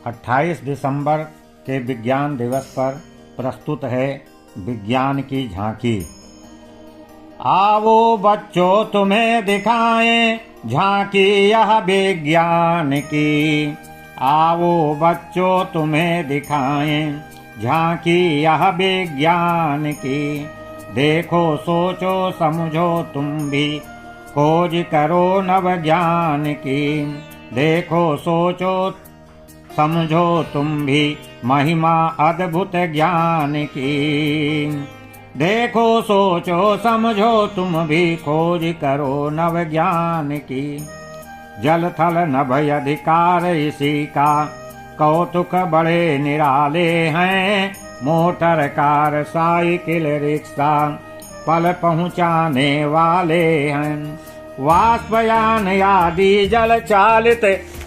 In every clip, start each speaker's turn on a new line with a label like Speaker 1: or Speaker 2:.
Speaker 1: 28 दिसंबर के विज्ञान दिवस पर प्रस्तुत है विज्ञान की झांकी। आओ बच्चों तुम्हें दिखाएं झांकी यह विज्ञान की। आओ बच्चों तुम्हें दिखाएं झांकी यह विज्ञान की। देखो सोचो समझो तुम भी खोज करो नव ज्ञान की। देखो सोचो समझो तुम भी महिमा अद्भुत ज्ञान की। देखो सोचो समझो तुम भी खोज करो नव ज्ञान की। जल थल नभ अधिकार इसी का कौतुक बड़े निराले हैं। मोटर कार साइकिल रिक्शा पल पहुँचाने वाले हैं। वाष्पयान आदि जल चालित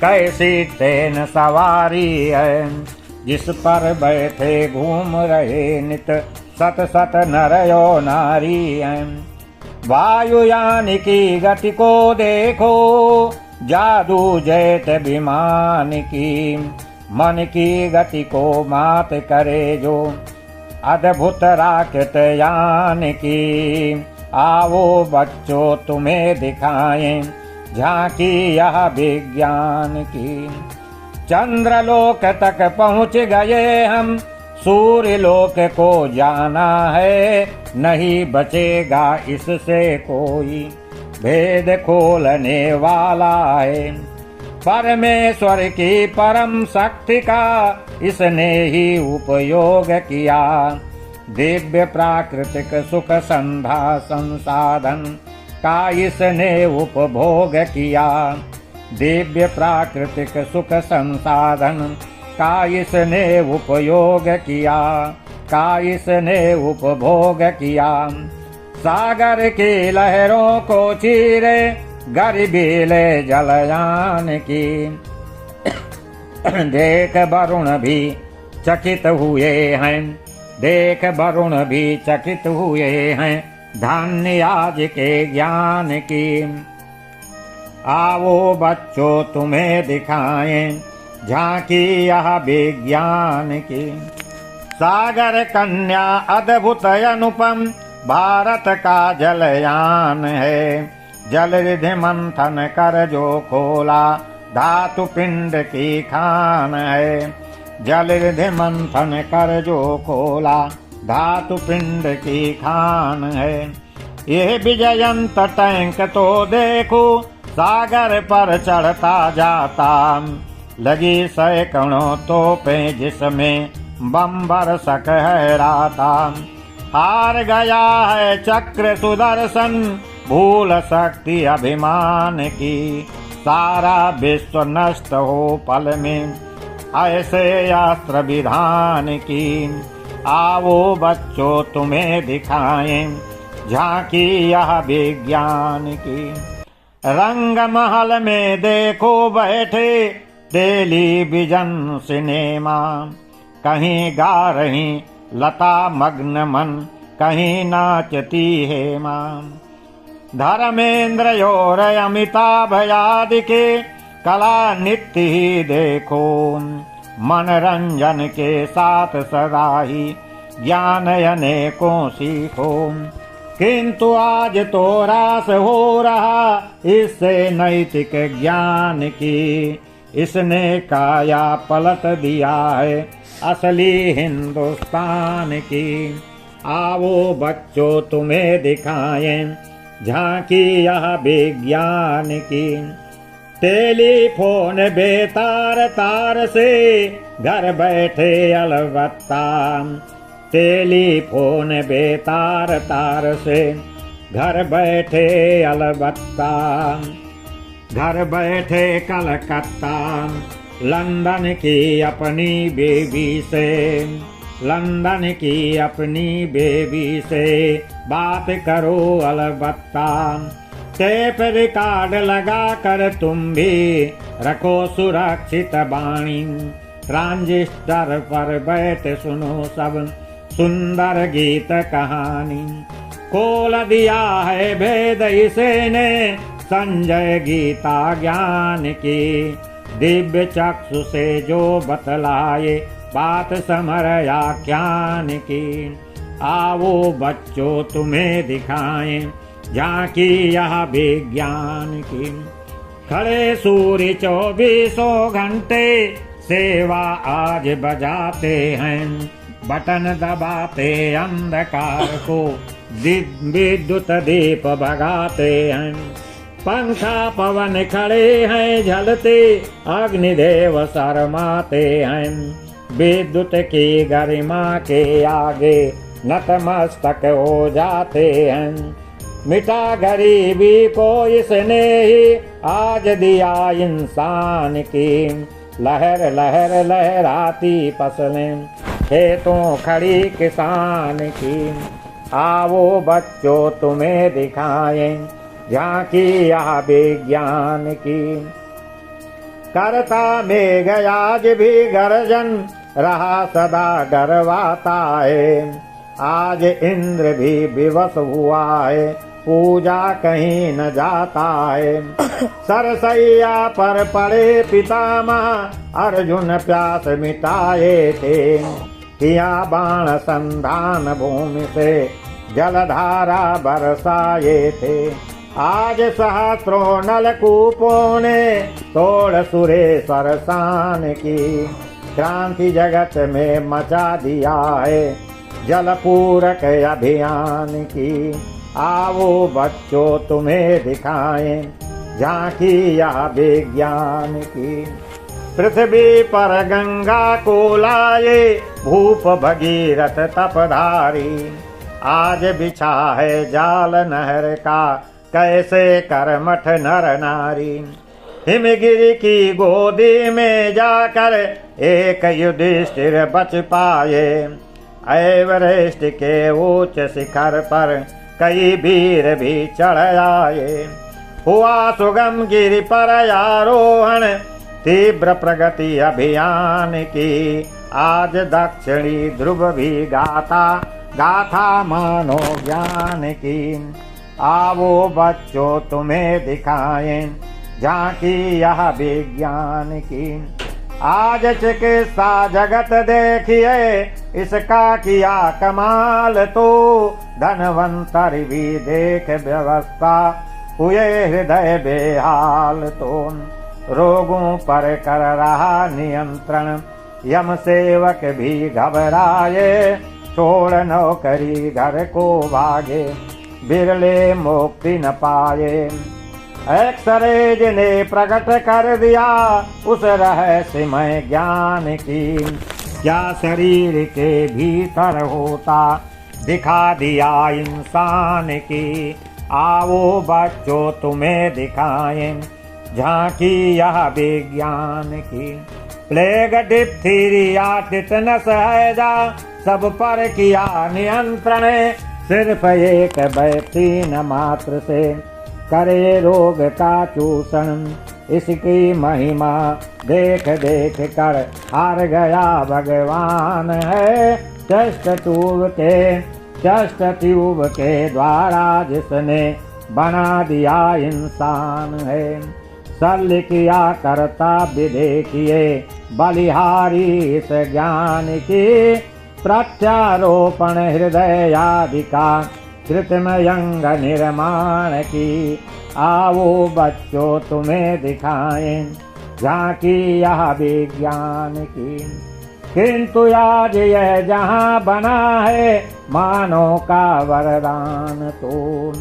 Speaker 1: कैसी ट्रेन सवारी है। जिस पर बैठे घूम रहे नित सत सत नरयो नारी हैं। वायुयान की गति को देखो जादू जैत विमान की। मन की गति को मात करे जो अद्भुत राकेट यान की। आओ बच्चों तुम्हें दिखाएं झांकी यह विज्ञान की। चंद्रलोक तक पहुँच गए हम सूर्य लोक को जाना है। नहीं बचेगा इससे कोई भेद खोलने वाला है। परमेश्वर की परम शक्ति का इसने ही उपयोग किया। दिव्य प्राकृतिक सुख संधा संसाधन का इसने उपभोग किया। दिव्य प्राकृतिक सुख संसाधन का इसने उपयोग किया। का इसने उपभोग किया। सागर की लहरों को चीरे गरीबीले जलयान की। देख वरुण भी चकित हुए हैं। देख वरुण भी चकित हुए हैं धन्य आज के ज्ञान की। आओ बच्चों तुम्हें दिखाएं झांकी यह विज्ञान की। सागर कन्या अद्भुत अनुपम भारत का जलयान है। जल रिधि मंथन कर जो खोला धातु पिंड की खान है। जल रिधि मंथन कर जो खोला धातु पिंड की खान है। ये विजयंत टैंक तो देखो सागर पर चढ़ता जाता। लगी सैकड़ों तोपें जिसमें बम बरसक हैराता। हार गया है चक्र सुदर्शन भूल शक्ति अभिमान की। सारा विश्व नष्ट हो पल में ऐसे अस्त्र विधान की। आओ बच्चों तुम्हें दिखाएं झांकी यह विज्ञान की। रंग महल में देखो बैठे टेलीविजन सिनेमा। कहीं गा रही लता मग्न मन कहीं नाचती हेमा। धर्मेंद्र और अमिताभ आदि के कला नित्य ही देखो। मनरंजन के साथ सदा ही ज्ञान अनेकों सीखो। किंतु आज तो रास हो रहा इससे नैतिक ज्ञान की। इसने काया पलट दिया है असली हिंदुस्तान की। आओ बच्चों तुम्हें दिखाएं झांकी यह विज्ञान की। टेलीफोन बेतार तार से घर बैठे अलबत्ता। टेलीफोन बेतार तार से घर बैठे अलबत्ता। घर बैठे कलकत्ता लंदन की अपनी बेबी से। लंदन की अपनी बेबी से बात करो अलबत्ता। टेप रिकॉर्ड लगा कर तुम भी रखो सुरक्षित वाणी। ट्रांजिस्टर पर बैठ सुनो सब सुंदर गीत कहानी। खोल दिया है भेद इसे ने संजय गीता ज्ञान की। दिव्य चक्षु से जो बतलाए बात समर आख्यान की। आओ बच्चों तुम्हें दिखाएं झांकी यह विज्ञान की। खड़े सूर्य 24 घंटे सेवा आज बजाते हैं, बटन दबाते अंधकार को विद्युत दीप भगाते हैं। पंखा पवन खड़े हैं झलते, अग्निदेव शर्माते हैं। विद्युत की गरिमा के आगे नतमस्तक हो जाते हैं। मिटा गरीबी को इसने ही आज दिया इंसान की। लहर लहर लहराती फसलें खेतों खड़ी किसान की। आओ बच्चों तुम्हें दिखाएं झांकी यह विज्ञान की। करता मेघ आज भी गर्जन रहा सदा गरवाता है। आज इंद्र भी विवश हुआ है, पूजा कहीं न जाता है। सरसैया पर पड़े पितामह अर्जुन प्यास मिटाए थे। किया बाण संधान भूमि से जलधारा बरसाए थे। आज सहस्त्रों नलकूपों ने तोड़ सुरेश्वर शान की। क्रांति जगत में मचा दिया है जल पूरक अभियान की। आओ बच्चों तुम्हें दिखाएं झांकी यह विज्ञान की। पृथ्वी पर गंगा को लाए भूप भगीरथ तपधारी। आज बिछा है जाल नहर का कैसे कर्मठ नर नारी। हिमगिरी की गोदी में जाकर एक युधिष्ठिर बच पाए। एवरेस्ट के उच्च शिखर पर कई वीर भी चढ़ आए। हुआ सुगम गिरि पर आरोहण तीव्र प्रगति अभियान की। आज दक्षिणी ध्रुव भी गाथा मानो ज्ञान की। आओ बच्चों तुम्हें दिखाएं झांकी यह विज्ञान की। आज चिकित्सा जगत देखिए इसका किया कमाल तो। धनवंतर भी देख व्यवस्था हुए हृदय बेहाल तो। रोगों पर कर रहा नियंत्रण यम सेवक भी घबराए। छोड़ नौकरी घर को भागे बिरले मुक्ति न पाए। एक्सरे जिने प्रकट कर दिया उस रहस्यमय ज्ञान की। क्या शरीर के भीतर होता दिखा दिया इंसान की। आओ बच्चों तुम्हें दिखाएं झांकी यह विज्ञान की। प्लेग डिप्थीरिया टिटनस हैजा सब पर किया नियंत्रण। सिर्फ एक वैक्सीन मात्र से करे रोग का चूषण। इसकी महिमा देख देख कर हार गया भगवान है। टेस्ट ट्यूब के द्वारा जिसने बना दिया इंसान है। शल्य किया करता विधेयिए बलिहारी इस ज्ञान की। प्रत्यारोपण हृदय आदि का कृत्रिम अंग निर्माण की। आओ बच्चों तुम्हें दिखाएं झांकी यह विज्ञान की। किंतु आज यह जहां बना है मानव का वरदान तो।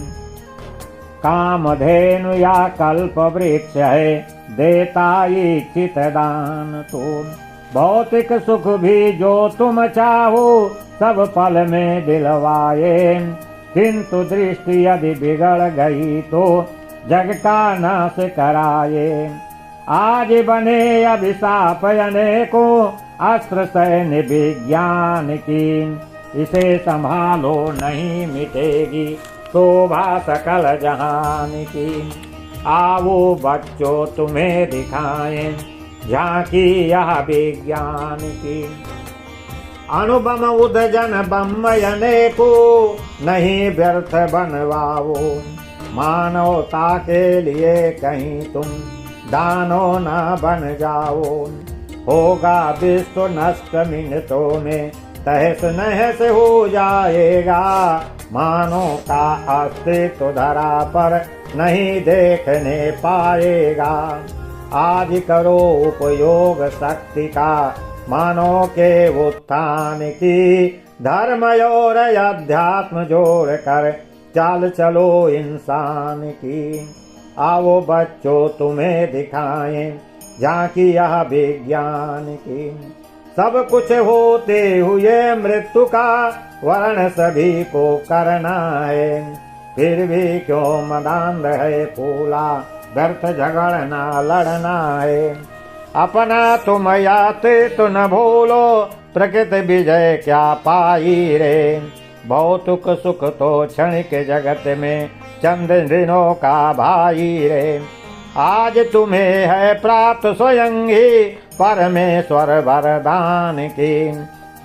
Speaker 1: कामधेनु या कल्प वृक्ष है देता इच्छित दान तो। भौतिक सुख भी जो तुम चाहो सब पल में दिलवाए। किंतु दृष्टि यदि बिगड़ गई तो जग का नाश कराए। आज बने अभिशाप अनेकों अस्त्र सैन्य विज्ञान की। इसे संभालो नहीं मिटेगी शोभा सकल जहान की। आओ बच्चों तुम्हें दिखाएं झांकी यह विज्ञान की। अणुबम उदजन बम अनेको नहीं व्यर्थ बनवाओ। मानवता के लिए कहीं तुम दानो न बन जाओ। होगा विश्व नष्ट मिनटों में, तहस नहस हो जाएगा। मानव का अस्तित्व धरा पर नहीं देखने पाएगा। आज करो उपयोग शक्ति का, मानव के उत्थान की। धर्म और अध्यात्म जोड़ कर चाल चलो इंसान की। आओ बच्चों तुम्हें दिखाएं झांकी यह विज्ञान की। सब कुछ होते हुए मृत्यु का वर्ण सभी को करना है। फिर भी क्यों मदान रहे फूला, व्यर्थ झगड़ना लड़ना है। अपना तुम याते तो न भूलो, प्रकृति विजय क्या पाई रे। भौतिक सुख तो क्षणिक जगत में, चंद दिनों का भाई रे। आज तुम्हें है प्राप्त स्वयं ही परमेश्वर वरदान की।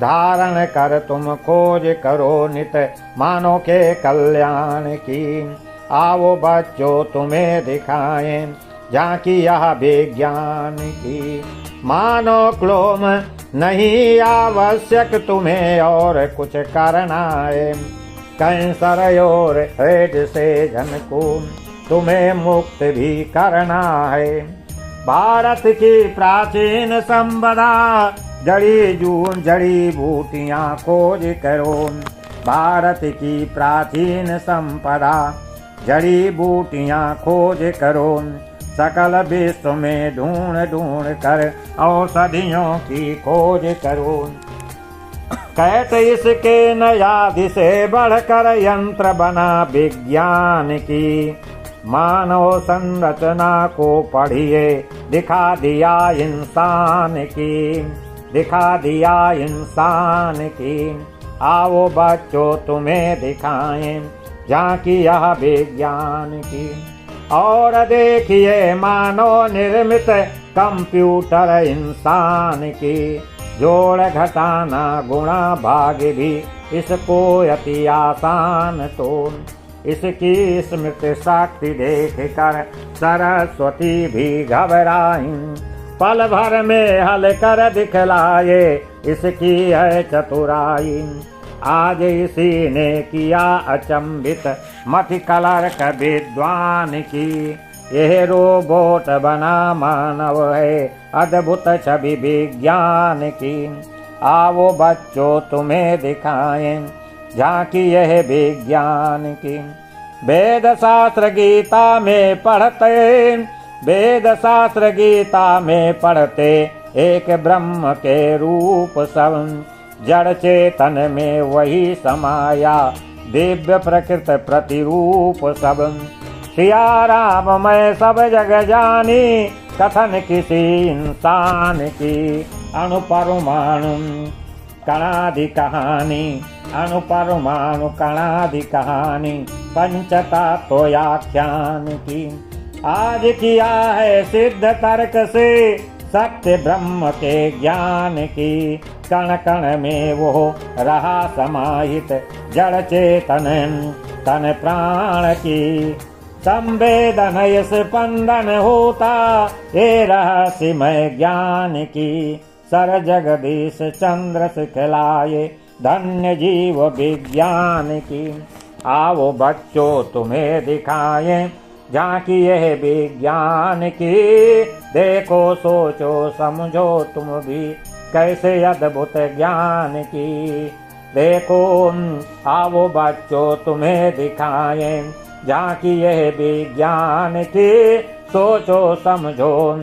Speaker 1: धारण कर तुम खोज करो नित मानव के कल्याण की। आओ बच्चों तुम्हें दिखाएं झांकी यह विज्ञान की। मानो क्लोम नहीं आवश्यक तुम्हें और कुछ करना है। कैंसर और एड्स से जन को तुम्हें मुक्त भी करना है। भारत की प्राचीन संपदा जड़ी बूटियां खोज करो। भारत की प्राचीन संपदा जड़ी बूटियां खोज करो। सकल विश्व में ढूंढ ढूंढ कर औषधियों की खोज करो। कहते इसके नयादि से बढ़कर यंत्र बना विज्ञान की। मानव संरचना को पढ़िए दिखा दिया इंसान की। दिखा दिया इंसान की। आओ बच्चों तुम्हें दिखाएं झांकी यह विज्ञान की। और देखिए मानव निर्मित कंप्यूटर इंसान की। जोड़ घटाना गुणा भाग भी इसको अति आसान तो। इसकी स्मृति शक्ति देख कर सरस्वती भी घबराई। पल भर में हल कर दिखलाए इसकी है चतुराई। आज इसी ने किया अचंभित मति कलर्क विद्वान की। यह रोबोट बना मानव है अद्भुत छवि विज्ञान की। आओ बच्चों तुम्हें दिखाएं झांकी यह विज्ञान की। वेद शास्त्र गीता में पढ़ते, वेद शास्त्र गीता में पढ़ते एक ब्रह्म के रूप सब। जड़ चेतन में वही समाया दिव्य प्रकृत प्रतिरूप सब। सिया राम मैं सब जग जानी, कथन किसी इंसान की। अणुपरमाणु कणादि कहानी, अणुपरमाणु कणादि कहानी पंचतत्वयाख्यान की। आज किया है सिद्ध तर्क से सत्य ब्रह्म के ज्ञान की। कण कण में वो रहा समाहित जड़ चेतन तन प्राण की। संवेदन स्पंदन होता ये रहस्यमय ज्ञान की। सर जगदीश चंद्र सिखलाए धन्य जीव विज्ञान की। आओ बच्चों तुम्हें दिखाएं झांकी यह विज्ञान की। देखो सोचो समझो तुम भी कैसे अद्भुत ज्ञान की। देखो आओ बच्चों तुम्हें दिखाएं झांकी यह विज्ञान की। सोचो समझो